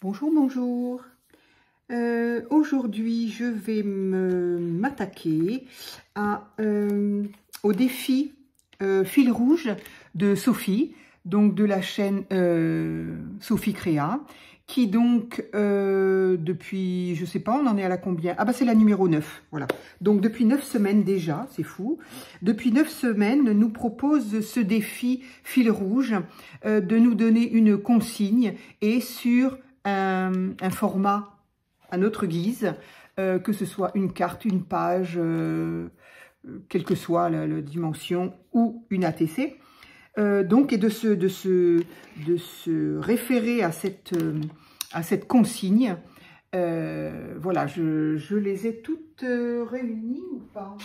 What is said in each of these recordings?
Bonjour, bonjour. Aujourd'hui, je vais m'attaquer au défi fil rouge de Sophie, donc de la chaîne Sophie Créa, qui donc, depuis, je sais pas, on en est à la combien? Ah bah c'est la numéro 9, voilà. Donc depuis 9 semaines déjà, c'est fou. Depuis 9 semaines, nous propose ce défi fil rouge de nous donner une consigne et sur un format à notre guise, que ce soit une carte, une page, quelle que soit la dimension, ou une ATC. Donc, et de se référer à cette consigne. Voilà, je les ai toutes réunies ou pas?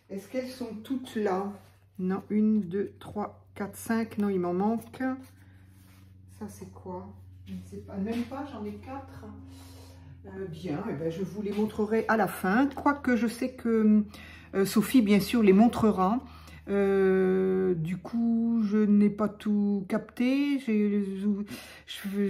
Est-ce qu'elles sont toutes là? Non, 1, 2, 3, 4, 5. Non, il m'en manque. Ça, c'est quoi? Je ne sais pas, même pas, j'en ai 4. Bien, eh ben, je vous les montrerai à la fin. Quoique je sais que Sophie, bien sûr, les montrera. Du coup, je n'ai pas tout capté.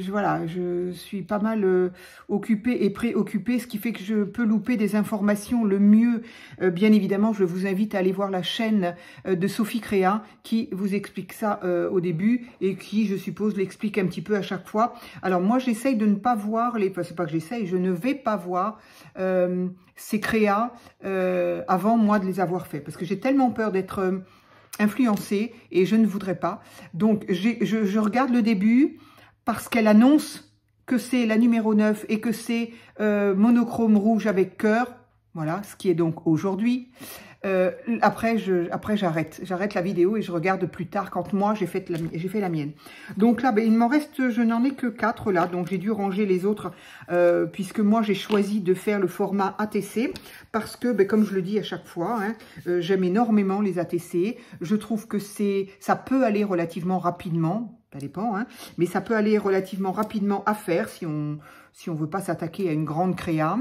Voilà, je suis pas mal occupée et préoccupée, ce qui fait que je peux louper des informations le mieux. Bien évidemment, je vous invite à aller voir la chaîne de Sophie Créa qui vous explique ça au début et qui, je suppose, l'explique un petit peu à chaque fois. Alors moi, j'essaye de ne pas voir les... Enfin, c'est pas que j'essaye, je ne vais pas voir ces créas avant moi de les avoir fait, parce que j'ai tellement peur d'être influencée et je ne voudrais pas. Donc je regarde le début parce qu'elle annonce que c'est la numéro 9 et que c'est monochrome rouge avec cœur, voilà, ce qui est donc aujourd'hui. Après j'arrête la vidéo et je regarde plus tard quand moi j'ai fait la mienne. Donc là, ben, il m'en reste, je n'en ai que 4 là, donc j'ai dû ranger les autres puisque moi j'ai choisi de faire le format ATC parce que, ben, comme je le dis à chaque fois, hein, j'aime énormément les ATC. Je trouve que ça peut aller relativement rapidement, ça dépend, hein, mais ça peut aller relativement rapidement à faire si on veut pas s'attaquer à une grande créa.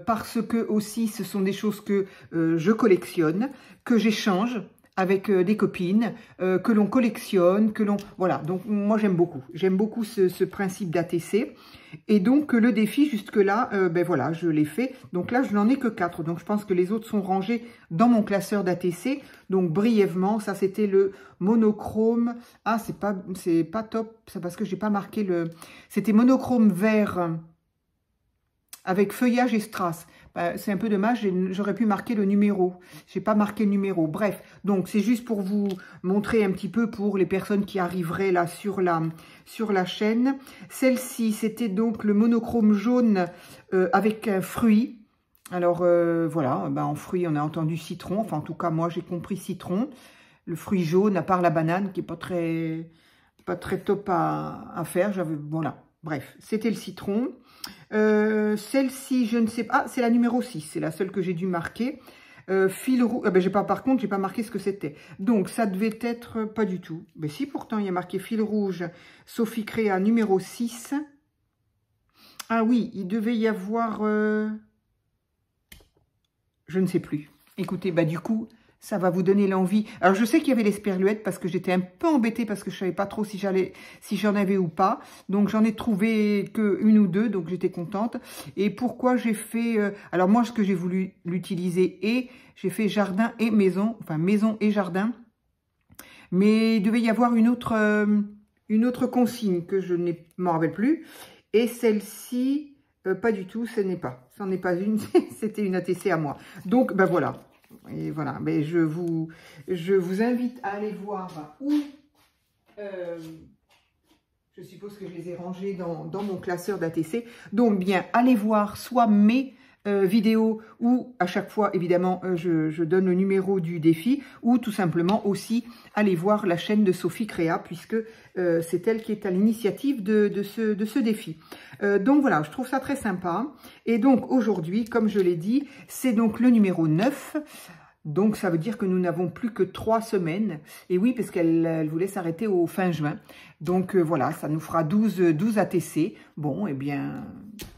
Parce que aussi ce sont des choses que je collectionne, que j'échange avec des copines, que l'on collectionne, voilà, donc moi j'aime beaucoup ce principe d'ATC, et donc le défi jusque-là, ben voilà, je l'ai fait, donc là je n'en ai que 4, donc je pense que les autres sont rangés dans mon classeur d'ATC, donc brièvement, ça c'était le monochrome, ah c'est pas top, c'est parce que j'ai pas marqué c'était monochrome vert, avec feuillage et strass. C'est un peu dommage, j'aurais pu marquer le numéro. J'ai pas marqué le numéro. Bref, donc c'est juste pour vous montrer un petit peu pour les personnes qui arriveraient là sur la chaîne. Celle-ci, c'était donc le monochrome jaune avec un fruit. Alors voilà, ben, en fruit, on a entendu citron. Enfin, en tout cas, moi, j'ai compris citron. Le fruit jaune, à part la banane, qui est pas très top à faire. Voilà. Bref, c'était le citron. Celle-ci, je ne sais pas. Ah, c'est la numéro 6. C'est la seule que j'ai dû marquer. Fil rouge. Ben, par contre, j'ai pas marqué ce que c'était. Donc, ça devait être pas du tout. Mais si, pourtant, il y a marqué fil rouge. Sophie Créa, numéro 6. Ah oui, il devait y avoir... Je ne sais plus. Écoutez, bah du coup... ça va vous donner l'envie. Alors, je sais qu'il y avait les sperluettes parce que j'étais un peu embêtée parce que je savais pas trop si j'en avais ou pas. Donc, j'en ai trouvé que 1 ou 2, donc j'étais contente. Et pourquoi j'ai fait... alors, moi, ce que j'ai voulu l'utiliser et j'ai fait jardin et maison, enfin, maison et jardin. Mais il devait y avoir une autre consigne que je ne m'en rappelle plus. Et celle-ci, pas du tout, ce n'est pas. Ce n'est pas une, c'était une ATC à moi. Donc, ben voilà. Et voilà, mais je vous invite à aller voir où, je suppose que je les ai rangés dans mon classeur d'ATC. Donc bien, allez voir soit mes vidéos où à chaque fois, évidemment, je donne le numéro du défi, ou tout simplement aussi aller voir la chaîne de Sophie Créa, puisque c'est elle qui est à l'initiative de ce défi. Donc voilà, je trouve ça très sympa. Et donc aujourd'hui, comme je l'ai dit, c'est donc le numéro 9. Donc ça veut dire que nous n'avons plus que 3 semaines. Et oui, parce qu'elle voulait s'arrêter au fin juin. Donc voilà, ça nous fera 12 ATC. Bon, eh bien,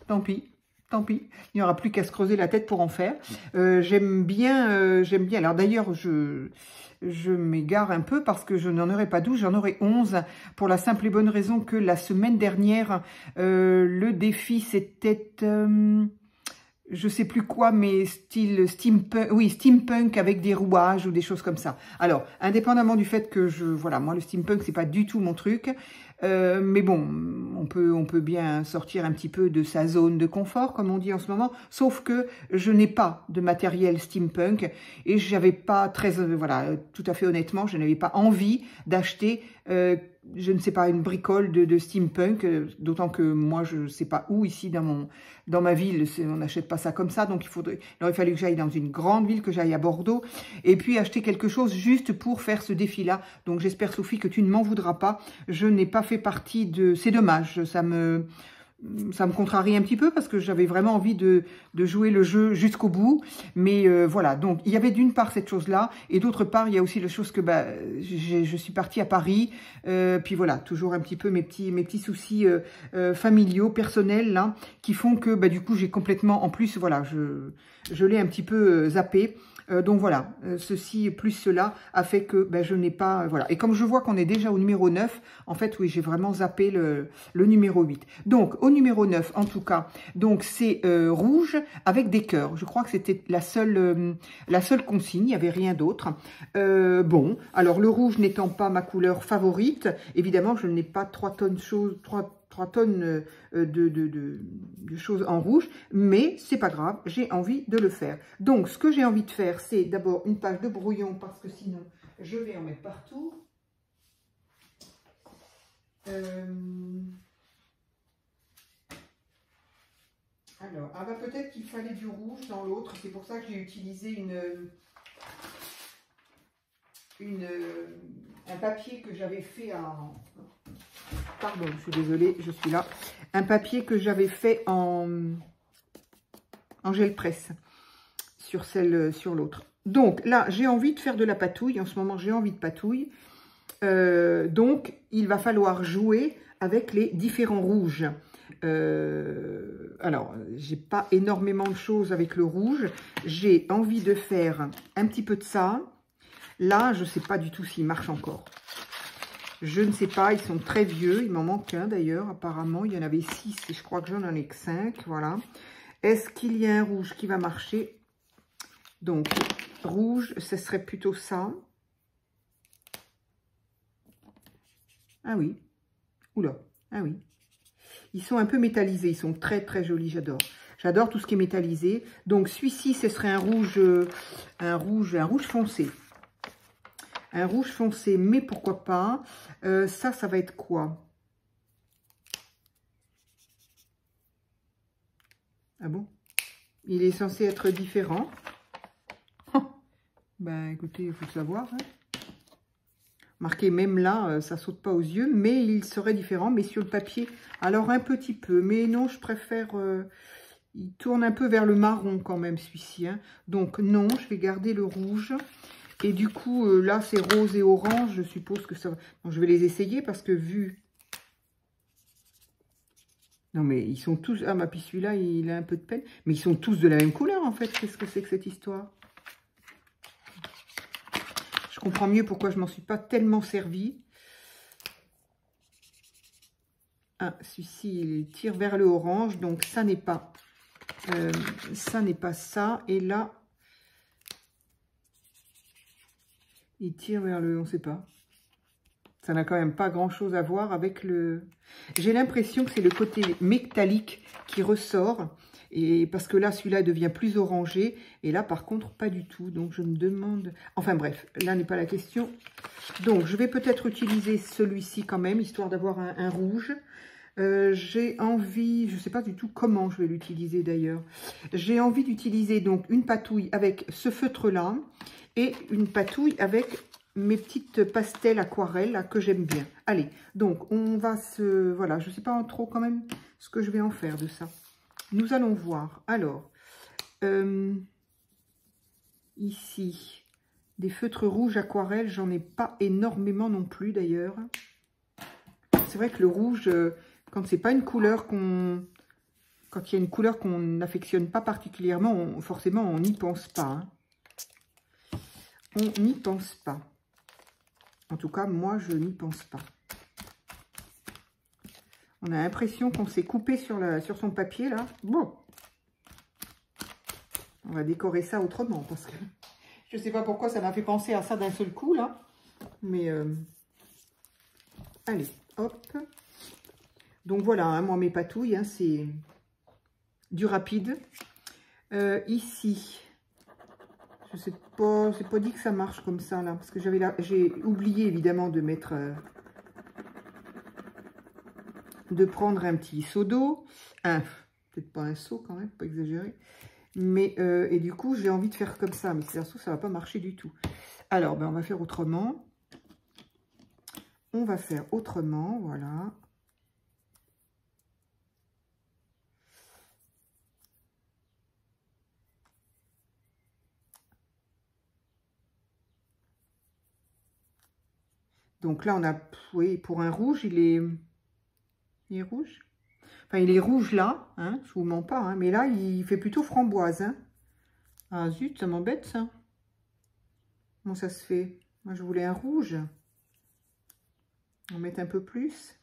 tant pis. tant pis, il n'y aura plus qu'à se creuser la tête pour en faire. J'aime bien, alors d'ailleurs, je m'égare un peu parce que je n'en aurai pas 12, j'en aurai 11, pour la simple et bonne raison que la semaine dernière, le défi c'était... je sais plus quoi, mais style steampunk, oui, steampunk avec des rouages ou des choses comme ça. Alors, indépendamment du fait que voilà, moi le steampunk c'est pas du tout mon truc, mais bon, on peut bien sortir un petit peu de sa zone de confort, comme on dit en ce moment, sauf que je n'ai pas de matériel steampunk et j'avais pas voilà, tout à fait honnêtement, je n'avais pas envie d'acheter je ne sais pas, une bricole de steampunk, d'autant que moi, je ne sais pas où, ici, dans ma ville, on n'achète pas ça comme ça, donc il aurait fallu que j'aille dans une grande ville, que j'aille à Bordeaux, et puis acheter quelque chose juste pour faire ce défi-là. Donc j'espère, Sophie, que tu ne m'en voudras pas. Je n'ai pas fait partie de... C'est dommage, ça me contrarie un petit peu parce que j'avais vraiment envie de jouer le jeu jusqu'au bout. Mais voilà, donc il y avait d'une part cette chose-là et d'autre part, il y a aussi la chose que je suis partie à Paris. Puis voilà, toujours un petit peu mes petits soucis familiaux, personnels, là, qui font que du coup, j'ai complètement... En plus, voilà, je l'ai un petit peu zappé. Donc voilà, ceci plus cela a fait que je n'ai pas... voilà. Et comme je vois qu'on est déjà au numéro 9, en fait, oui, j'ai vraiment zappé le numéro 8. Donc, au numéro 9, en tout cas, donc c'est rouge avec des cœurs. Je crois que c'était la seule consigne, il n'y avait rien d'autre. Bon, alors le rouge n'étant pas ma couleur favorite, évidemment, je n'ai pas 3 tonnes de choses en rouge, mais c'est pas grave, j'ai envie de le faire. Donc, ce que j'ai envie de faire, c'est d'abord une page de brouillon, parce que sinon, je vais en mettre partout. Alors, peut-être qu'il fallait du rouge dans l'autre, c'est pour ça que j'ai utilisé un papier que j'avais fait en... Pardon, je suis désolée, je suis là. Un papier que j'avais fait en gel presse sur l'autre. Donc là, j'ai envie de faire de la patouille. En ce moment, j'ai envie de patouille. Donc, il va falloir jouer avec les différents rouges. Alors, j'ai pas énormément de choses avec le rouge. J'ai envie de faire un petit peu de ça. Là, je ne sais pas du tout s'il marche encore. Je ne sais pas, ils sont très vieux. Il m'en manque un d'ailleurs, apparemment. Il y en avait 6 et je crois que j'en ai que 5. Voilà. Est-ce qu'il y a un rouge qui va marcher? Donc, rouge, ce serait plutôt ça. Ah oui. Oula. Ah oui. Ils sont un peu métallisés. Ils sont très, très jolis. J'adore. J'adore tout ce qui est métallisé. Donc, celui-ci, ce serait un rouge foncé. Un rouge foncé, mais pourquoi pas. Ça va être quoi? Ah bon? Il est censé être différent. Écoutez, il faut le savoir. Hein. Marqué même là, ça saute pas aux yeux, mais il serait différent. Mais sur le papier, alors un petit peu. Mais non, je préfère... il tourne un peu vers le marron quand même, celui-ci. Hein. Donc non, je vais garder le rouge. Et du coup, là, c'est rose et orange. Je suppose que ça va... Bon, je vais les essayer parce que vu... Non, mais ils sont tous... Ah, puis celui-là, il a un peu de peine. Mais ils sont tous de la même couleur, en fait. Qu'est-ce que c'est que cette histoire? Je comprends mieux pourquoi je m'en suis pas tellement servi. Ah, celui-ci, il tire vers le orange. Donc, ça n'est pas... ça n'est pas ça. Et là... il tire vers le... on ne sait pas. Ça n'a quand même pas grand-chose à voir avec le... J'ai l'impression que c'est le côté métallique qui ressort. Et parce que là, celui-là devient plus orangé. Et là, par contre, pas du tout. Donc, je me demande... Enfin, bref, là n'est pas la question. Donc, je vais peut-être utiliser celui-ci quand même, histoire d'avoir un rouge. J'ai envie... Je ne sais pas du tout comment je vais l'utiliser d'ailleurs. J'ai envie d'utiliser donc une patouille avec ce feutre-là. Et une patouille avec... mes petites pastels aquarelles là, que j'aime bien. Allez, donc on va se... Voilà, je ne sais pas trop quand même ce que je vais en faire de ça. Nous allons voir. Alors, ici, des feutres rouges aquarelles, j'en ai pas énormément non plus d'ailleurs. C'est vrai que le rouge, quand c'est pas une couleur qu'on Quand il y a une couleur qu'on n'affectionne pas particulièrement, forcément, on n'y pense pas. Hein. On n'y pense pas. En tout cas, moi, je n'y pense pas. On a l'impression qu'on s'est coupé sur son papier, là. Bon. On va décorer ça autrement, parce que je ne sais pas pourquoi ça m'a fait penser à ça d'un seul coup, là. Mais, allez, hop. Donc, voilà, hein, moi, mes patouilles, hein, c'est du rapide. Ici, je sais pas, c'est pas dit que ça marche comme ça, là. Parce que j'ai oublié, évidemment, de mettre... de prendre un petit seau d'eau. Peut-être pas un seau, quand même, pas exagérer. Mais, et du coup, j'ai envie de faire comme ça. Mais c'est un seau, ça va pas marcher du tout. Alors, ben, on va faire autrement. On va faire autrement, voilà. Donc là, on a, oui, pour un rouge, il est rouge. Enfin, il est rouge là, hein, je vous mens pas, hein, mais là, il fait plutôt framboise. Hein. Ah zut, ça m'embête ça. Comment ça se fait? Moi, je voulais un rouge. On va mettre un peu plus.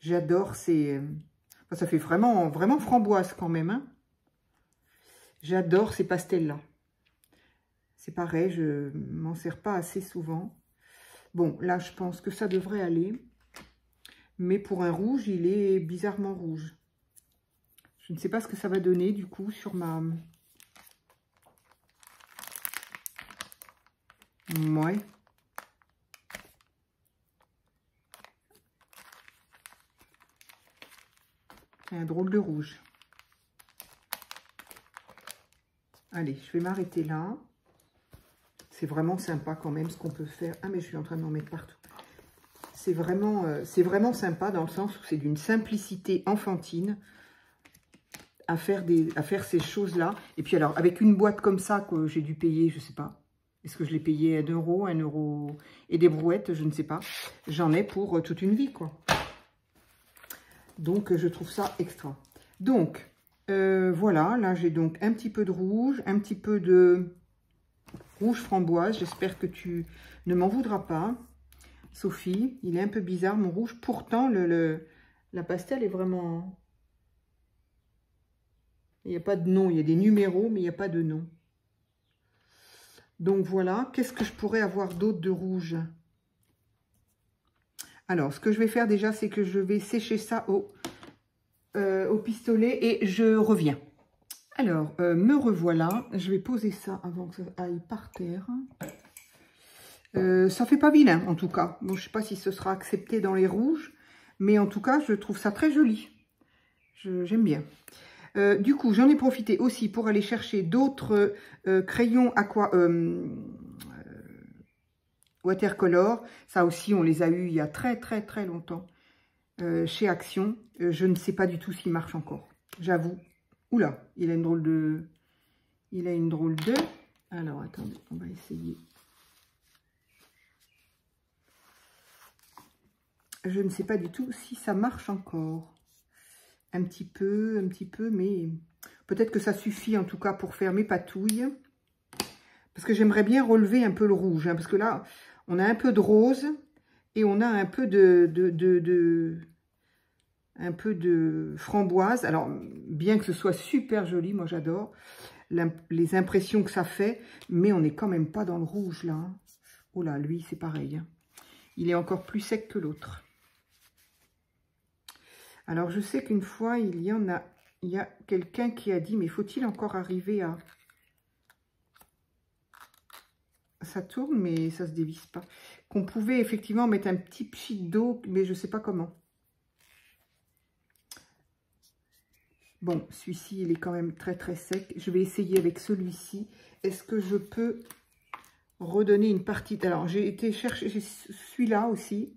J'adore ces... Enfin, ça fait vraiment, vraiment framboise quand même. Hein. J'adore ces pastels-là. C'est pareil, je m'en sers pas assez souvent. Bon, là, je pense que ça devrait aller. Mais pour un rouge, il est bizarrement rouge. Je ne sais pas ce que ça va donner, du coup, sur ma... Ouais. Un drôle de rouge. Allez, je vais m'arrêter là. C'est vraiment sympa quand même ce qu'on peut faire. Ah, mais je suis en train de m'en mettre partout. C'est vraiment sympa dans le sens où c'est d'une simplicité enfantine à faire ces choses-là. Et puis alors, avec une boîte comme ça que j'ai dû payer, je sais pas. Est-ce que je l'ai payé 1 euro, 1 euro et des brouettes, je ne sais pas. J'en ai pour toute une vie, quoi. Donc, je trouve ça extra. Donc, voilà. Là, j'ai donc un petit peu de rouge, un petit peu de rouge framboise. J'espère que tu ne m'en voudras pas. Sophie, il est un peu bizarre, mon rouge. Pourtant, la pastel est vraiment... Il n'y a pas de nom. Il y a des numéros, mais il n'y a pas de nom. Donc, voilà. Qu'est-ce que je pourrais avoir d'autre de rouge? Alors, ce que je vais faire déjà, c'est que je vais sécher ça au pistolet et je reviens. Alors, me revoilà. Je vais poser ça avant que ça aille par terre. Ça fait pas vilain, en tout cas. Bon, je sais pas si ce sera accepté dans les rouges, mais en tout cas, je trouve ça très joli. J'aime bien. Du coup, j'en ai profité aussi pour aller chercher d'autres crayons watercolor. Ça aussi, on les a eu il y a très longtemps chez Action. Je ne sais pas du tout s'il marche encore. J'avoue. Oula, il a une drôle de... Alors, attendez, on va essayer. Je ne sais pas du tout si ça marche encore. Un petit peu, mais peut-être que ça suffit en tout cas pour faire mes patouilles. Parce que j'aimerais bien relever un peu le rouge. Hein, parce que là, on a un peu de rose et on a un peu de framboise. Alors, bien que ce soit super joli, moi j'adore les impressions que ça fait. Mais on n'est quand même pas dans le rouge là. Hein. Oh là, lui c'est pareil. Hein. Il est encore plus sec que l'autre. Alors, je sais qu'une fois, il y a quelqu'un qui a dit, mais faut-il encore arriver à... Ça tourne, mais ça se dévisse pas. Qu'on pouvait effectivement mettre un petit pchit d'eau, mais je ne sais pas comment. Bon, celui-ci, il est quand même très sec. Je vais essayer avec celui-ci. Est-ce que je peux redonner une partie? Alors, j'ai été chercher celui-là aussi.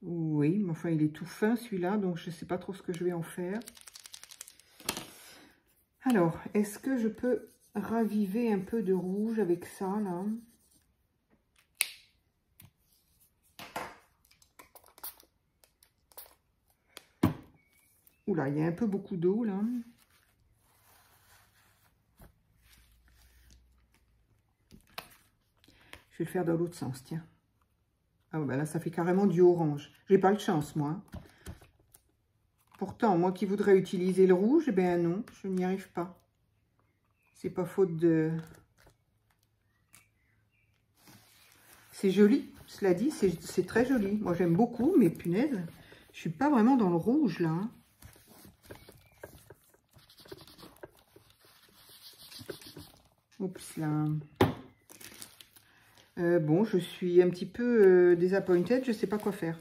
Oui, mais enfin, il est tout fin, celui-là, donc je ne sais pas trop ce que je vais en faire. Alors, est-ce que je peux raviver un peu de rouge avec ça, là? Oula, il y a un peu beaucoup d'eau, là. Je vais le faire dans l'autre sens, tiens. Ah bah là, ça fait carrément du orange. J'ai pas de chance, moi. Pourtant, moi qui voudrais utiliser le rouge, eh bien non, je n'y arrive pas. C'est pas faute de... C'est joli, cela dit, c'est très joli. Moi, j'aime beaucoup, mais punaise, je suis pas vraiment dans le rouge, là. Hein. Oups, là. Bon, je suis un petit peu disappointed, je sais pas quoi faire.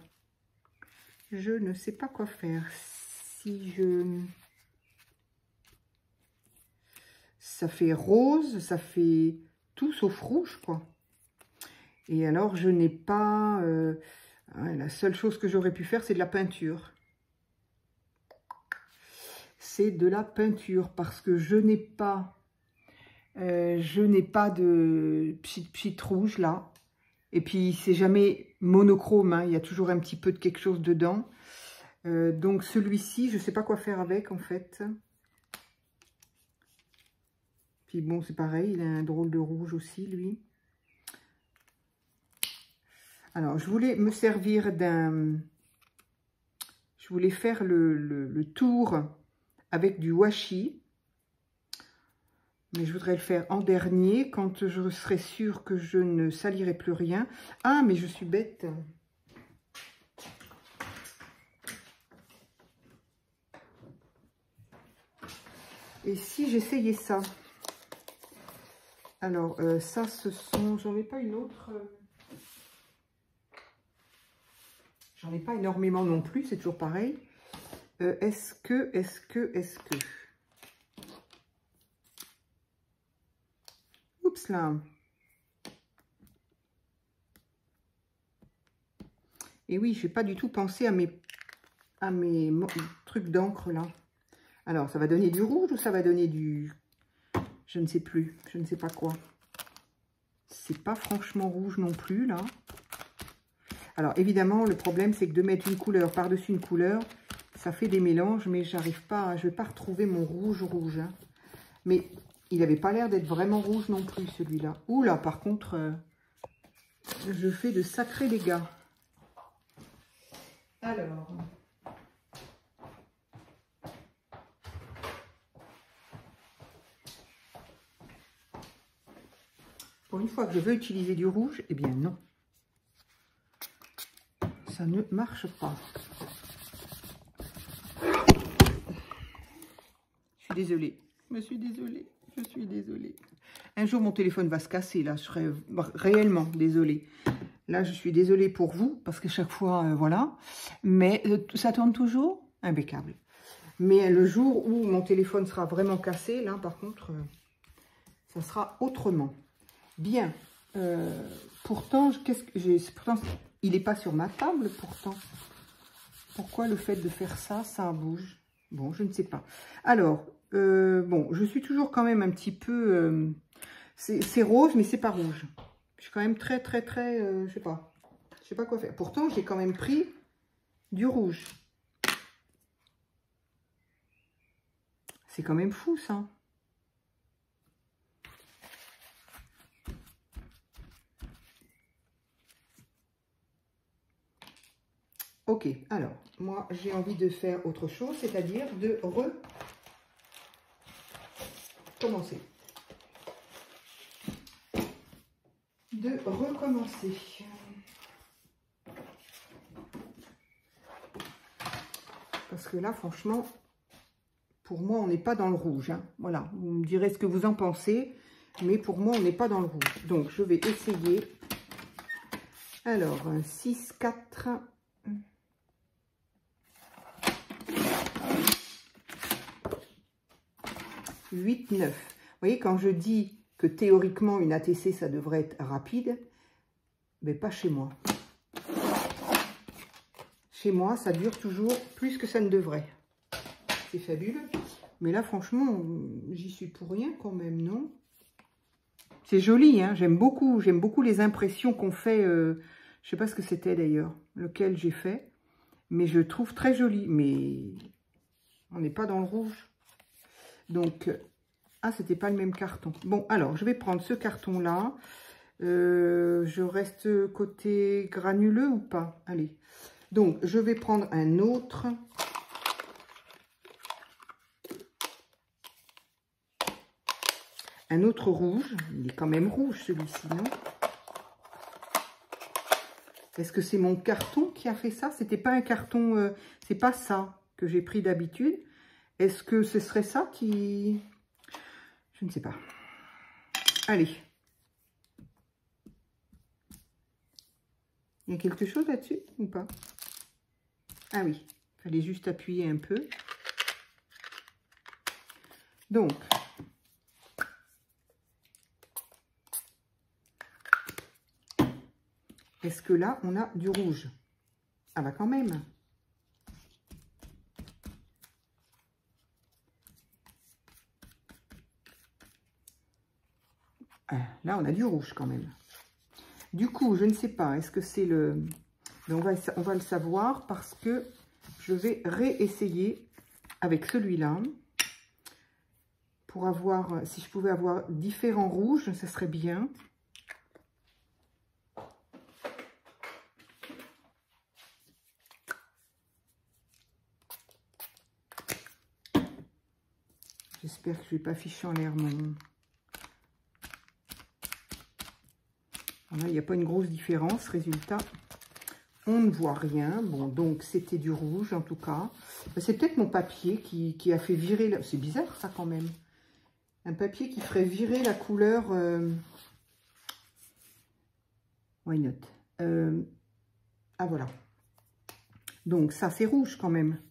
Je ne sais pas quoi faire. Si je... Ça fait rose, ça fait tout sauf rouge, quoi. Et alors, je n'ai pas... la seule chose que j'aurais pu faire, c'est de la peinture. C'est de la peinture, parce que je n'ai pas... de pchit rouge, là. Et puis, c'est jamais monochrome, hein. Il y a toujours un petit peu de quelque chose dedans. Donc, celui-ci, je ne sais pas quoi faire avec, en fait. Puis bon, c'est pareil, il a un drôle de rouge aussi, lui. Alors, je voulais me servir d'un... Je voulais faire le tour avec du washi. Mais je voudrais le faire en dernier, quand je serai sûre que je ne salirai plus rien. Ah, mais je suis bête. Et si j'essayais ça? Alors, ça, ce sont... J'en ai pas une autre... J'en ai pas énormément non plus, c'est toujours pareil. Est-ce que... Oups là. Et oui, je n'ai pas du tout pensé à mes trucs d'encre là. Alors, ça va donner du rouge ou ça va donner du... Je ne sais plus, je ne sais pas quoi. C'est pas franchement rouge non plus là. Alors, évidemment, le problème, c'est que de mettre une couleur par-dessus une couleur, ça fait des mélanges, mais j'arrive pas, je vais pas retrouver mon rouge. Hein. Mais il n'avait pas l'air d'être vraiment rouge non plus, celui-là. Ouh là, par contre, je fais de sacrés dégâts. Alors... Pour une fois que je veux utiliser du rouge, eh bien non. Ça ne marche pas. Je suis désolée. Je suis désolée. Un jour, mon téléphone va se casser. Là, je serai réellement désolée. Là, je suis désolée pour vous, parce que chaque fois, voilà. Mais ça tourne toujours? Impeccable. Mais le jour où mon téléphone sera vraiment cassé, là, par contre, ça sera autrement. Bien. Pourtant, pourtant, il n'est pas sur ma table, pourtant. Pourquoi le fait de faire ça, ça bouge? Bon, je ne sais pas. Alors, bon, je suis toujours quand même un petit peu... c'est rose, mais c'est pas rouge. Je suis quand même très, je sais pas quoi faire. Pourtant, j'ai quand même pris du rouge. C'est quand même fou, ça. Ok, alors, moi, j'ai envie de faire autre chose, c'est-à-dire de recommencer. Parce que là, franchement, pour moi, on n'est pas dans le rouge. Hein. Voilà, vous me direz ce que vous en pensez, mais pour moi, on n'est pas dans le rouge. Donc, je vais essayer. Alors, 6, 4... 8, 9. Vous voyez, quand je dis que théoriquement, une ATC, ça devrait être rapide, mais pas chez moi. Chez moi, ça dure toujours plus que ça ne devrait. C'est fabuleux. Mais là, franchement, j'y suis pour rien quand même, non? C'est joli, hein, j'aime beaucoup les impressions qu'on fait. Je sais pas ce que c'était d'ailleurs, lequel j'ai fait. Mais je trouve très joli. Mais On n'est pas dans le rouge. Donc, ah, c'était pas le même carton. Bon, alors, je vais prendre ce carton-là. Je reste côté granuleux ou pas? Allez. Donc, je vais prendre un autre. Un autre rouge. Il est quand même rouge, celui-ci, non? Est-ce que c'est mon carton qui a fait ça? C'était pas un carton... c'est pas ça que j'ai pris d'habitude. Est-ce que ce serait ça qui... Je ne sais pas. Allez. Il y a quelque chose là-dessus ou pas? Ah oui, il fallait juste appuyer un peu. Donc, est-ce que là, on a du rouge? Ah bah quand même. Ah, là, on a du rouge quand même. Du coup, je ne sais pas, est-ce que c'est le... On va le savoir parce que je vais réessayer avec celui-là. Pour avoir, si je pouvais avoir différents rouges, ça serait bien. J'espère que je ne vais pas ficher en l'air mon... Voilà, il n'y a pas une grosse différence. Résultat, on ne voit rien. Bon, donc c'était du rouge en tout cas. C'est peut-être mon papier qui a fait virer... La... C'est bizarre ça quand même. Un papier qui ferait virer la couleur... Why not? Ah voilà. Donc ça c'est rouge quand même.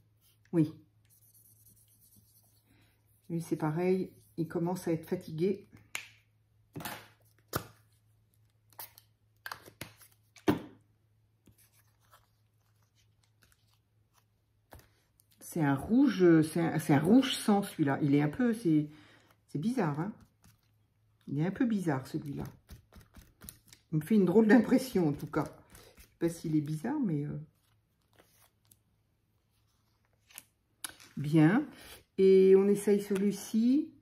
Oui. Lui c'est pareil. Il commence à être fatigué. C'est un rouge, c'est un rouge sang celui-là. Il est un peu, c'est bizarre, hein. Il est un peu bizarre celui-là. Il me fait une drôle d'impression en tout cas. Je ne sais pas s'il est bizarre, mais... Bien. Et on essaye celui-ci.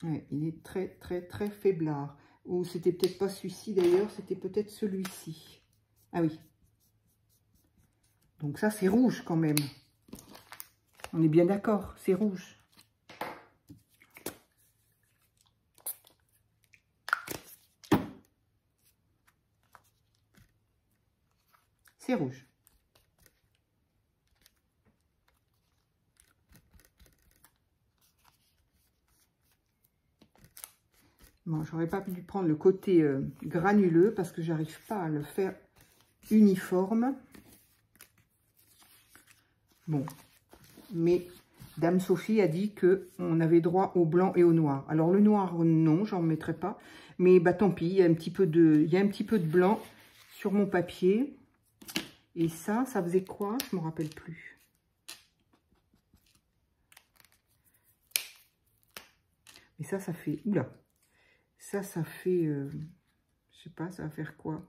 Ouais, il est très, très, très faiblard. Ou c'était peut-être pas celui-ci d'ailleurs, c'était peut-être celui-ci. Ah oui. Donc ça, c'est rouge quand même. On est bien d'accord, c'est rouge. C'est rouge. Bon, j'aurais pas pu prendre le côté granuleux parce que j'arrive pas à le faire uniforme. Bon, mais Dame Sophie a dit qu'on avait droit au blanc et au noir. Alors le noir, non, j'en mettrai pas. Mais bah tant pis, il y a un petit peu de blanc sur mon papier. Et ça faisait quoi? Je ne me rappelle plus. Mais ça fait... Oula. Ça fait... je sais pas, ça va faire quoi?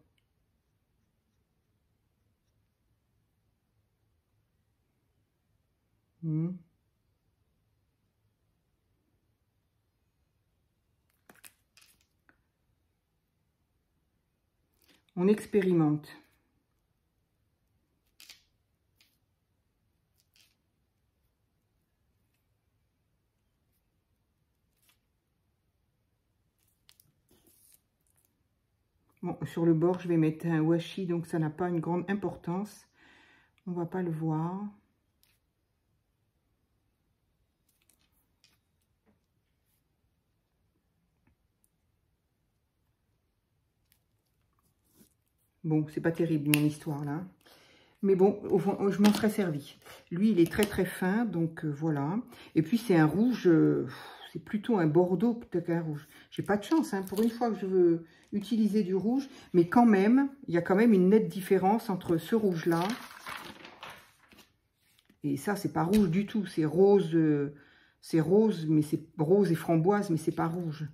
On expérimente. Bon, sur le bord, je vais mettre un washi, donc ça n'a pas une grande importance. On va pas le voir. Bon, c'est pas terrible mon histoire là. Mais bon, au fond, je m'en serais servi. Lui, il est très très fin, donc voilà. Et puis c'est un rouge, c'est plutôt un bordeaux peut-être qu'un rouge. J'ai pas de chance, hein, pour une fois que je veux utiliser du rouge. Mais quand même, il y a quand même une nette différence entre ce rouge-là. Et ça, c'est pas rouge du tout. C'est rose, mais c'est rose et framboise, mais c'est pas rouge.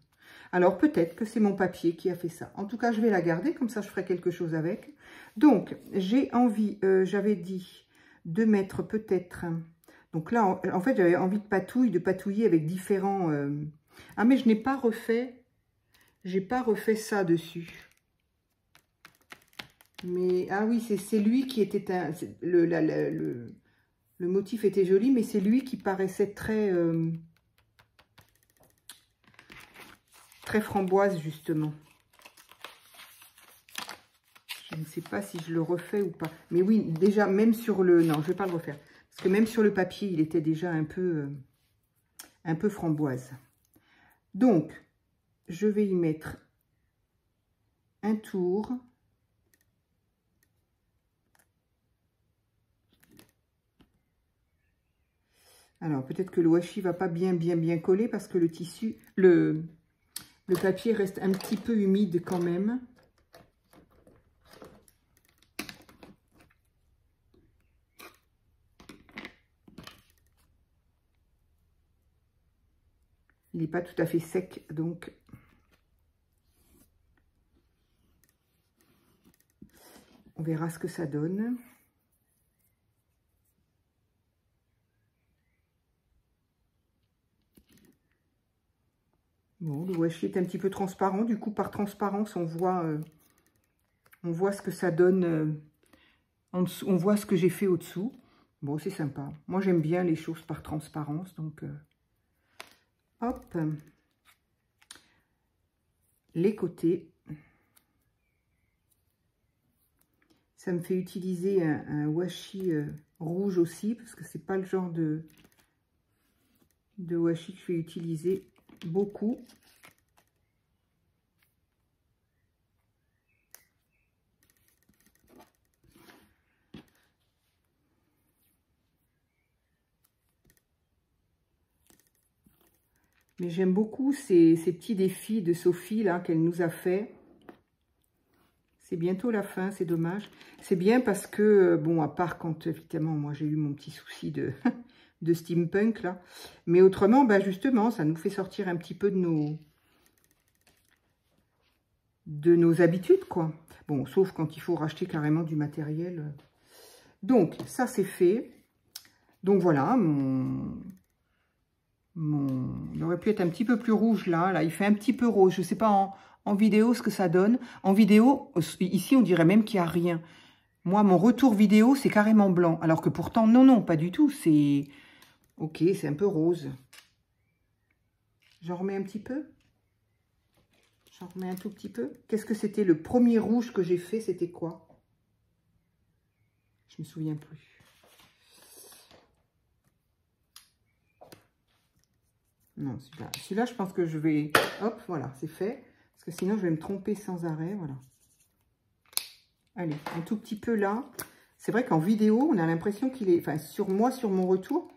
Alors, peut-être que c'est mon papier qui a fait ça. En tout cas, je vais la garder, comme ça, je ferai quelque chose avec. Donc, j'ai envie, j'avais dit, de mettre peut-être... Donc là, en fait, j'avais envie de patouiller avec différents... Ah, mais je n'ai pas refait... J'ai pas refait ça dessus. Mais, ah oui, c'est lui qui était... Le motif était joli, mais c'est lui qui paraissait très... très framboise, justement. Je ne sais pas si je le refais ou pas. Mais oui, déjà, même sur le... Non, je ne vais pas le refaire. Parce que même sur le papier, il était déjà un peu framboise. Donc, je vais y mettre un tour. Alors, peut-être que le washi ne va pas bien coller parce que le tissu, le papier reste un petit peu humide quand même. Il n'est pas tout à fait sec, donc on verra ce que ça donne. Bon, le washi est un petit peu transparent, du coup par transparence on voit ce que ça donne, on voit ce que j'ai fait au-dessous. Bon, c'est sympa. Moi j'aime bien les choses par transparence, donc hop, les côtés. Ça me fait utiliser un washi rouge aussi, parce que c'est pas le genre de washi que je vais utiliser beaucoup. Mais j'aime beaucoup ces petits défis de Sophie là qu'elle nous a fait. C'est bientôt la fin, c'est dommage. C'est bien parce que, bon, à part quand, évidemment, moi j'ai eu mon petit souci de, de steampunk là. Mais autrement, bah, justement, ça nous fait sortir un petit peu de nos habitudes, quoi. Bon, sauf quand il faut racheter carrément du matériel. Donc, ça c'est fait. Donc voilà, il aurait pu être un petit peu plus rouge là. Là, il fait un petit peu rose. Je ne sais pas en vidéo ce que ça donne. En vidéo, ici, on dirait même qu'il n'y a rien. Moi, mon retour vidéo, c'est carrément blanc. Alors que pourtant, non, pas du tout. C'est... Ok, c'est un peu rose. J'en remets un petit peu. J'en remets un tout petit peu. Qu'est-ce que c'était le premier rouge que j'ai fait? C'était quoi? Je me souviens plus. Non, celui-là, je pense que je vais... Hop, voilà, c'est fait. Parce que sinon, je vais me tromper sans arrêt, voilà. Allez, un tout petit peu là. C'est vrai qu'en vidéo, on a l'impression qu'il est... Enfin, sur moi, sur mon retour,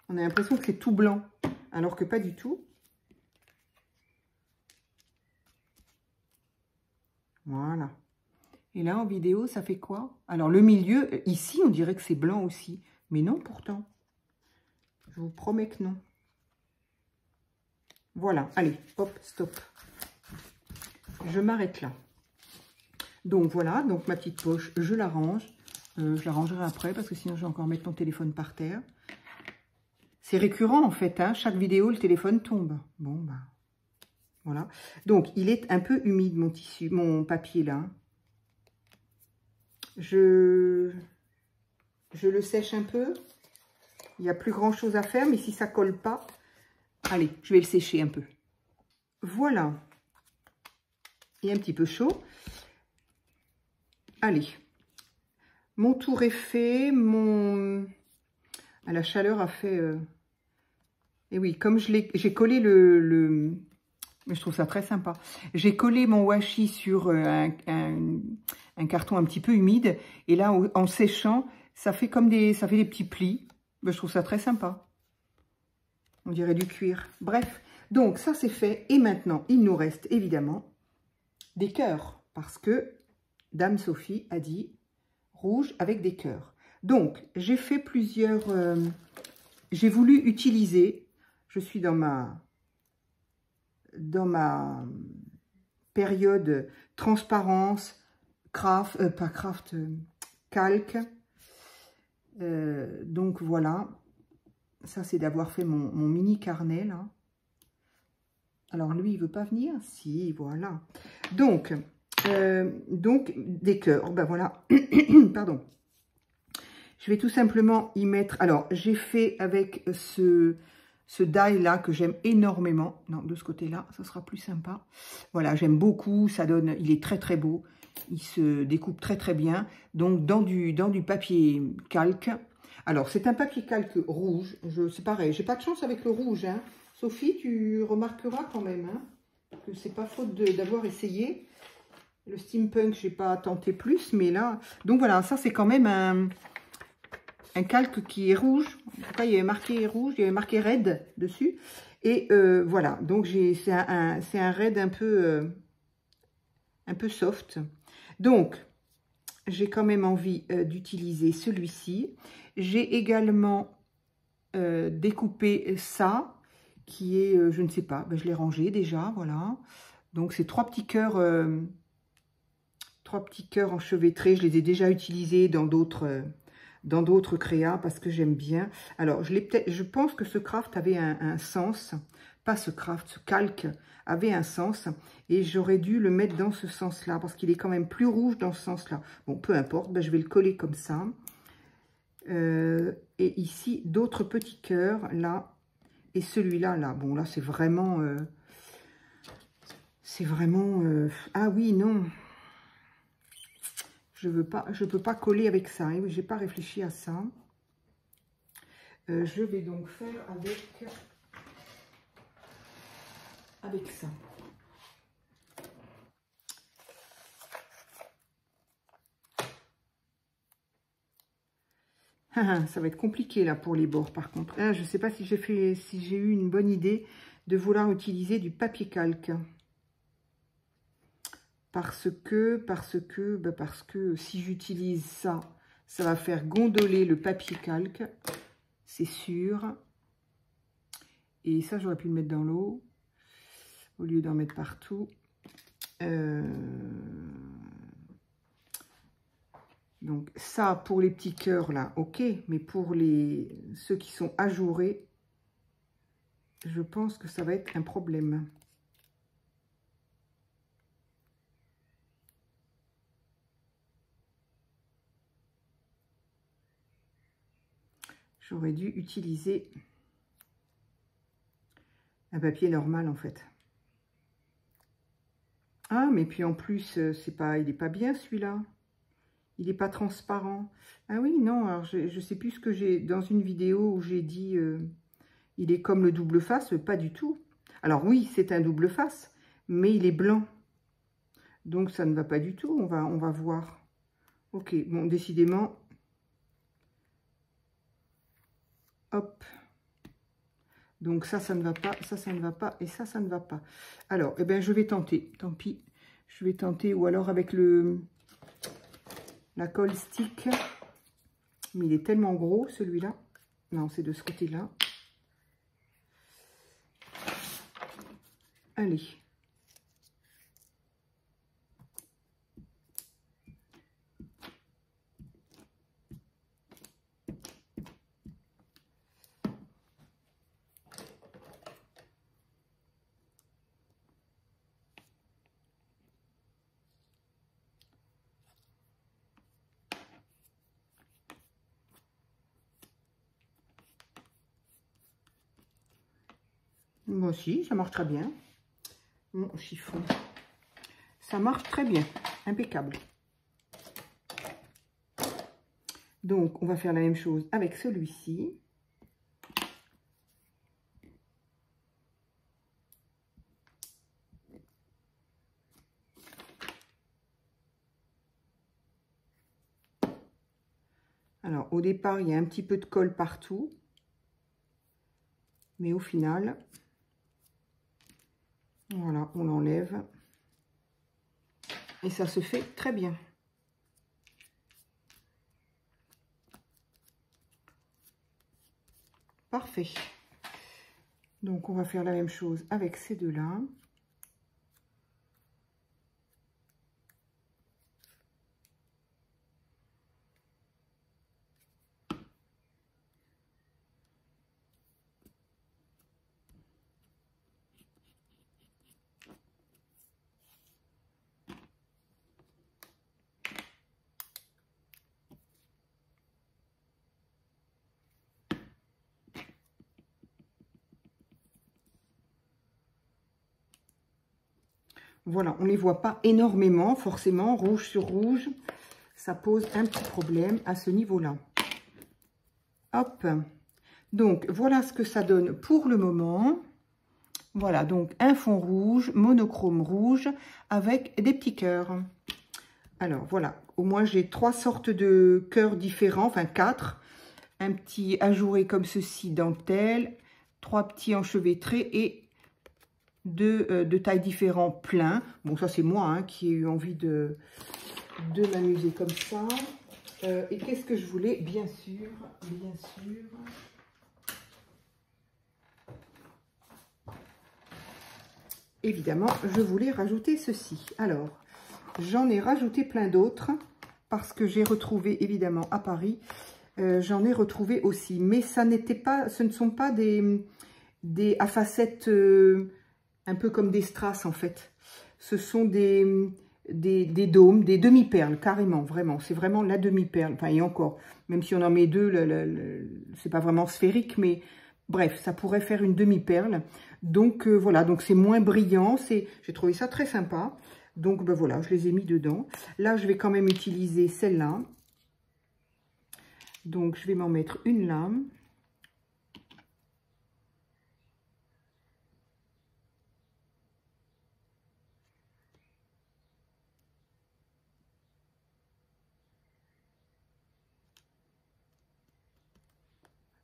on a l'impression que c'est tout blanc. Alors que pas du tout. Voilà. Et là, en vidéo, ça fait quoi? Alors, le milieu, ici, on dirait que c'est blanc aussi. Mais non, pourtant. Je vous promets que non. Voilà, allez, hop, stop. Je m'arrête là. Donc voilà, donc ma petite poche, je la range. Je la rangerai après parce que sinon je vais encore mettre mon téléphone par terre. C'est récurrent en fait, hein, chaque vidéo le téléphone tombe. Bon, bah voilà. Donc il est un peu humide mon tissu, mon papier là. Je le sèche un peu. Il n'y a plus grand chose à faire, mais si ça colle pas, allez, je vais le sécher un peu. Voilà. Il est un petit peu chaud. Allez. Mon tour est fait. La chaleur a fait... Et oui, comme j'ai collé mais je trouve ça très sympa. J'ai collé mon washi sur un carton un petit peu humide. Et là, en séchant, ça fait des petits plis. Je trouve ça très sympa. On dirait du cuir. Bref, donc ça c'est fait. Et maintenant, il nous reste évidemment des cœurs. Parce que Dame Sophie a dit rouge avec des cœurs. Donc, j'ai fait plusieurs... j'ai voulu utiliser... Je suis dans ma période transparence, calque. Donc voilà, ça c'est d'avoir fait mon mini carnet là. Alors lui il veut pas venir, si voilà. Donc des cœurs, ben voilà, pardon. Je vais tout simplement y mettre, alors j'ai fait avec ce die là que j'aime énormément, non de ce côté là, ça sera plus sympa. Voilà, j'aime beaucoup, ça donne, il est très très beau, il se découpe très très bien. Donc dans du papier calque. Alors, c'est un papier calque rouge. C'est pareil, j'ai pas de chance avec le rouge. Hein. Sophie, tu remarqueras quand même hein, que c'est pas faute d'avoir essayé. Le steampunk, j'ai pas tenté plus, mais là... Donc voilà, ça c'est quand même un calque qui est rouge. En tout cas, il y avait marqué rouge, il y avait marqué red dessus. Et voilà, donc c'est un red un peu soft. Donc... j'ai quand même envie d'utiliser celui-ci. J'ai également découpé ça, qui est, je ne sais pas, ben, je l'ai rangé déjà, voilà. Donc, c'est trois petits cœurs enchevêtrés. Je les ai déjà utilisés dans d'autres créas parce que j'aime bien. Alors, je pense que ce craft avait un sens. Pas ce craft, ce calque avait un sens. Et j'aurais dû le mettre dans ce sens-là parce qu'il est quand même plus rouge dans ce sens-là. Bon, peu importe, ben, je vais le coller comme ça. Et ici, d'autres petits cœurs, là. Et celui-là, là. Bon, là, c'est vraiment... ah oui, non. Je peux pas coller avec ça. Hein. J'ai pas réfléchi à ça. Je vais donc faire avec ça. Ça va être compliqué là pour les bords par contre. Je ne sais pas si j'ai eu une bonne idée de vouloir utiliser du papier calque. Parce que si j'utilise ça, ça va faire gondoler le papier calque. C'est sûr. Et ça, j'aurais pu le mettre dans l'eau au lieu d'en mettre partout. Donc ça, pour les petits cœurs là, ok. Mais pour ceux qui sont ajourés, je pense que ça va être un problème. J'aurais dû utiliser un papier normal en fait. Ah, mais puis en plus, il n'est pas bien celui-là. Il n'est pas transparent. Ah oui, non, alors je ne sais plus ce que j'ai dans une vidéo où j'ai dit il est comme le double face, pas du tout. Alors oui, c'est un double face, mais il est blanc. Donc ça ne va pas du tout, on va voir. Ok, bon, décidément. Hop. Donc ça ne va pas, ça ne va pas, et ça ne va pas. Alors, eh bien, je vais tenter, tant pis. Je vais tenter, ou alors avec la colle stick. Mais il est tellement gros, celui-là. Non, c'est de ce côté-là. Allez. Moi aussi, ça marche très bien. Mon chiffon. Ça marche très bien. Impeccable. Donc, on va faire la même chose avec celui-ci. Alors, au départ, il y a un petit peu de colle partout. Mais au final, voilà, on l'enlève. Et ça se fait très bien. Parfait. Donc, on va faire la même chose avec ces deux-là. Voilà, on ne les voit pas énormément, forcément, rouge sur rouge. Ça pose un petit problème à ce niveau-là. Hop. Donc, voilà ce que ça donne pour le moment. Voilà, donc un fond rouge, monochrome rouge, avec des petits cœurs. Alors, voilà. Au moins, j'ai 3 sortes de cœurs différents, enfin 4. Un petit ajouré comme ceci, dentelle. 3 petits enchevêtrés et 2 de tailles différentes, pleins. Bon, ça, c'est moi hein, qui ai eu envie de m'amuser comme ça. Et qu'est-ce que je voulais? Bien sûr. Évidemment, je voulais rajouter ceci. Alors, j'en ai rajouté plein d'autres parce que j'ai retrouvé, évidemment, à Paris, j'en ai retrouvé aussi. Mais ça n'était pas, ce ne sont pas des à facettes un peu comme des strass, en fait. Ce sont des dômes, des demi-perles, carrément, vraiment. C'est vraiment la demi-perle. Enfin, et encore, même si on en met 2, c'est pas vraiment sphérique, mais bref, ça pourrait faire une demi-perle. Donc, voilà, donc c'est moins brillant. J'ai trouvé ça très sympa. Donc, ben voilà, je les ai mis dedans. Là, je vais quand même utiliser celle-là. Donc, je vais m'en mettre une lame.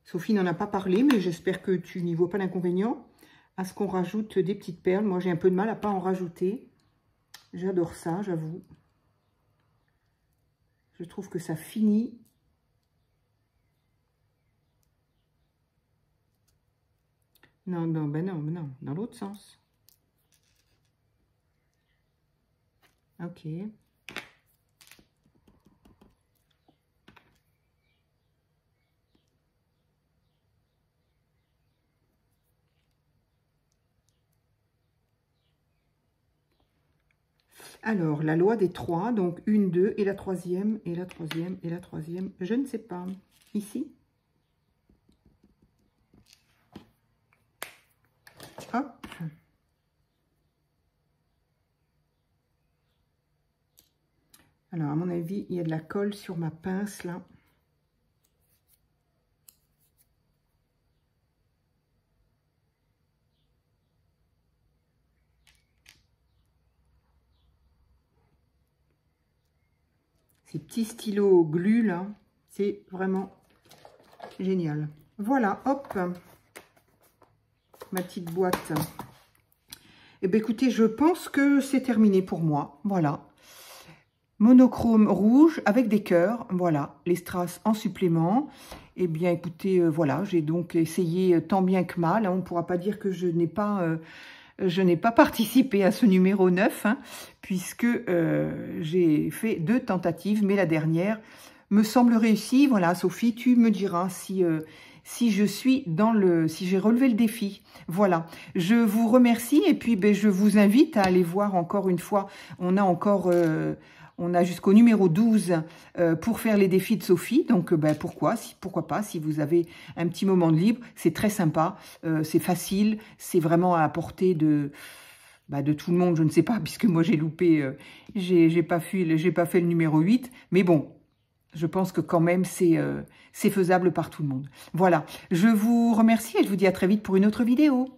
Sophie n'en a pas parlé, mais j'espère que tu n'y vois pas d'inconvénient à ce qu'on rajoute des petites perles. Moi, j'ai un peu de mal à pas en rajouter. J'adore ça, j'avoue. Je trouve que ça finit. Non, ben non, dans l'autre sens. Ok. Alors, la loi des 3, donc 1, 2, et la troisième, et la troisième, et la troisième, je ne sais pas. Ici. Hop. Alors, à mon avis, il y a de la colle sur ma pince, là. Ces petits stylos glu, là, c'est vraiment génial. Voilà, hop, ma petite boîte. Eh bien, écoutez, je pense que c'est terminé pour moi. Voilà. Monochrome rouge avec des cœurs. Voilà, les strass en supplément. Eh bien, écoutez, voilà, j'ai donc essayé tant bien que mal. Hein, on ne pourra pas dire que je n'ai pas participé à ce numéro 9, hein, puisque j'ai fait 2 tentatives, mais la dernière me semble réussie. Voilà, Sophie, tu me diras si je suis si j'ai relevé le défi. Voilà, je vous remercie et puis ben, je vous invite à aller voir encore une fois. On a jusqu'au numéro 12 pour faire les défis de Sophie. Donc, ben, pourquoi pas, si vous avez un petit moment de libre. C'est très sympa, c'est facile, c'est vraiment à la portée de tout le monde, je ne sais pas, puisque moi j'ai loupé, j'ai pas fait le numéro 8. Mais bon, je pense que quand même, c'est faisable par tout le monde. Voilà, je vous remercie et je vous dis à très vite pour une autre vidéo.